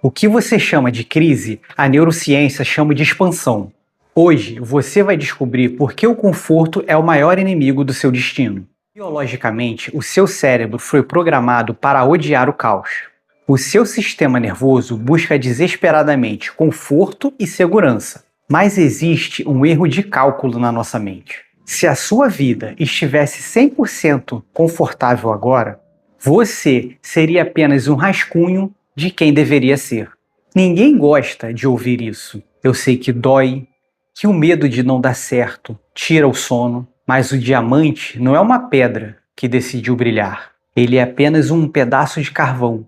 O que você chama de crise, a neurociência chama de expansão. Hoje, você vai descobrir por que o conforto é o maior inimigo do seu destino. Biologicamente, o seu cérebro foi programado para odiar o caos. O seu sistema nervoso busca desesperadamente conforto e segurança. Mas existe um erro de cálculo na nossa mente. Se a sua vida estivesse 100% confortável agora, você seria apenas um rascunho de quem deveria ser. Ninguém gosta de ouvir isso. Eu sei que dói, que o medo de não dar certo tira o sono, mas o diamante não é uma pedra que decidiu brilhar. Ele é apenas um pedaço de carvão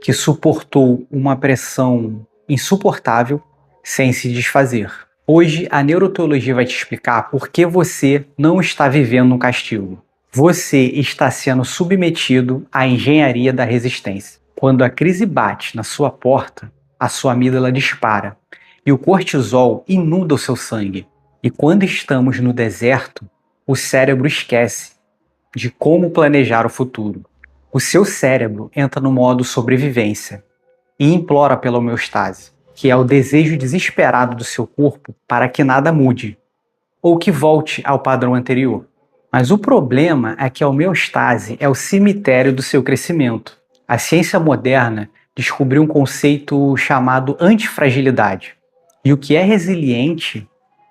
que suportou uma pressão insuportável sem se desfazer. Hoje, a neuroteologia vai te explicar por que você não está vivendo um castigo. Você está sendo submetido à engenharia da resistência. Quando a crise bate na sua porta, a sua amígdala dispara e o cortisol inunda o seu sangue. E quando estamos no deserto, o cérebro esquece de como planejar o futuro. O seu cérebro entra no modo sobrevivência e implora pela homeostase, que é o desejo desesperado do seu corpo para que nada mude ou que volte ao padrão anterior. Mas o problema é que a homeostase é o cemitério do seu crescimento. A ciência moderna descobriu um conceito chamado antifragilidade. E o que é resiliente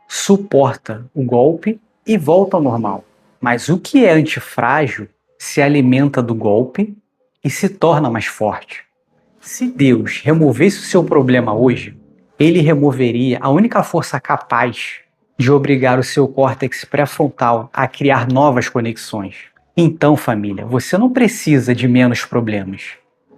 suporta o golpe e volta ao normal. Mas o que é antifrágil se alimenta do golpe e se torna mais forte. Se Deus removesse o seu problema hoje, ele removeria a única força capaz de obrigar o seu córtex pré-frontal a criar novas conexões. Então, família, você não precisa de menos problemas.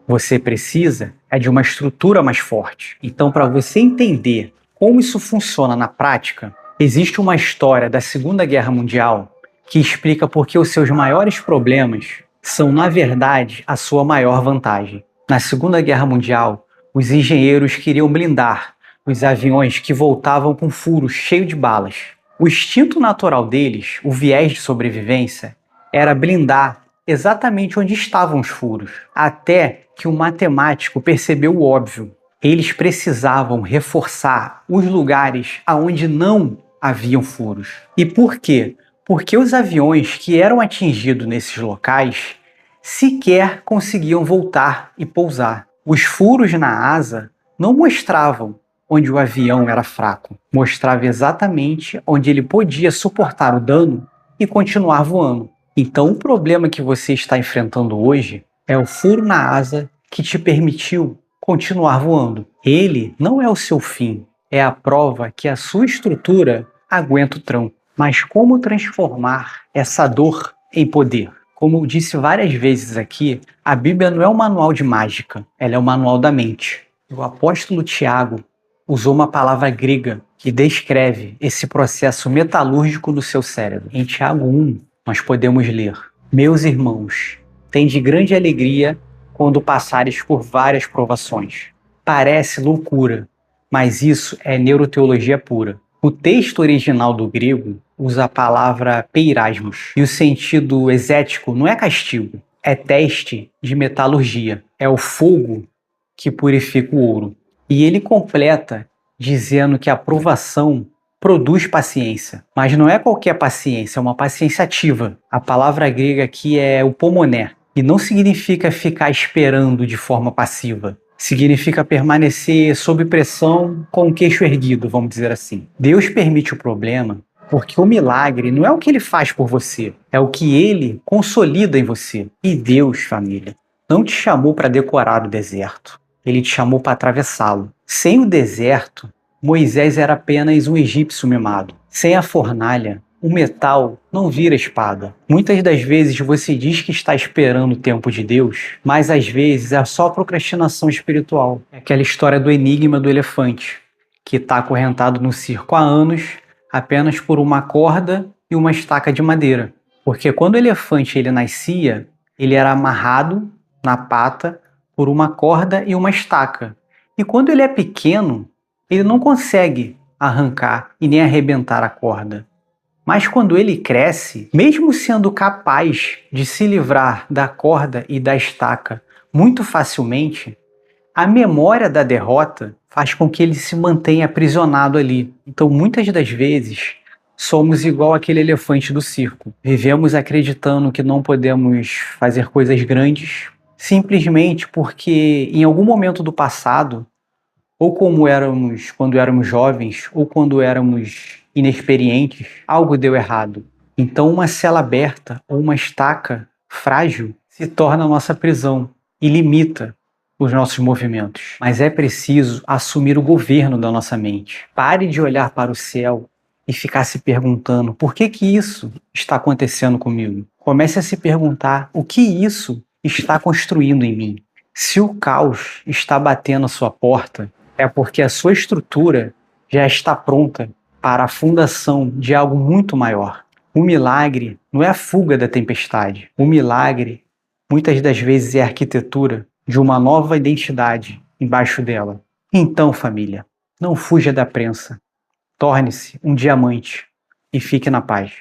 Você precisa de uma estrutura mais forte. Então, para você entender como isso funciona na prática, existe uma história da Segunda Guerra Mundial que explica por que os seus maiores problemas são, na verdade, a sua maior vantagem. Na Segunda Guerra Mundial, os engenheiros queriam blindar os aviões que voltavam com furos cheios de balas. O instinto natural deles, o viés de sobrevivência, era blindar exatamente onde estavam os furos, até que um matemático percebeu o óbvio. Eles precisavam reforçar os lugares aonde não haviam furos. E por quê? Porque os aviões que eram atingidos nesses locais sequer conseguiam voltar e pousar. Os furos na asa não mostravam onde o avião era fraco, mostrava exatamente onde ele podia suportar o dano e continuar voando. Então o problema que você está enfrentando hoje é o furo na asa que te permitiu continuar voando. Ele não é o seu fim, é a prova que a sua estrutura aguenta o tranco. Mas como transformar essa dor em poder? Como eu disse várias vezes aqui, a Bíblia não é um manual de mágica, ela é um manual da mente. O apóstolo Tiago usou uma palavra grega que descreve esse processo metalúrgico do seu cérebro. Em Tiago 1, nós podemos ler: Meus irmãos, tende grande alegria quando passares por várias provações. Parece loucura, mas isso é neuroteologia pura. O texto original do grego usa a palavra peirasmos, e o sentido exético não é castigo, é teste de metalurgia, é o fogo que purifica o ouro. E ele completa dizendo que a provação produz paciência, mas não é qualquer paciência, é uma paciência ativa. A palavra grega aqui é upomoné, e não significa ficar esperando de forma passiva. Significa permanecer sob pressão com o queixo erguido, vamos dizer assim. Deus permite o problema porque o milagre não é o que ele faz por você, é o que ele consolida em você. E Deus, família, não te chamou para decorar o deserto, ele te chamou para atravessá-lo. Sem o deserto, Moisés era apenas um egípcio mimado. Sem a fornalha, o metal não vira espada. Muitas das vezes você diz que está esperando o tempo de Deus, mas às vezes é só procrastinação espiritual. É aquela história do enigma do elefante, que está acorrentado no circo há anos, apenas por uma corda e uma estaca de madeira. Porque quando o elefante ele nascia, ele era amarrado na pata por uma corda e uma estaca. E quando ele é pequeno, ele não consegue arrancar e nem arrebentar a corda. Mas quando ele cresce, mesmo sendo capaz de se livrar da corda e da estaca muito facilmente, A memória da derrota faz com que ele se mantenha aprisionado ali. Então, muitas das vezes, somos igual aquele elefante do circo. Vivemos acreditando que não podemos fazer coisas grandes, simplesmente porque em algum momento do passado, ou como éramos quando éramos jovens, ou quando éramos inexperientes, algo deu errado. Então, uma cela aberta ou uma estaca frágil se torna a nossa prisão e limita os nossos movimentos. Mas é preciso assumir o governo da nossa mente. Pare de olhar para o céu e ficar se perguntando por que isso está acontecendo comigo. Comece a se perguntar o que isso está construindo em mim. Se o caos está batendo a sua porta, é porque a sua estrutura já está pronta para a fundação de algo muito maior. O milagre não é a fuga da tempestade. O milagre, muitas das vezes, é a arquitetura de uma nova identidade embaixo dela. Então, família, não fuja da prensa. Torne-se um diamante e fique na paz.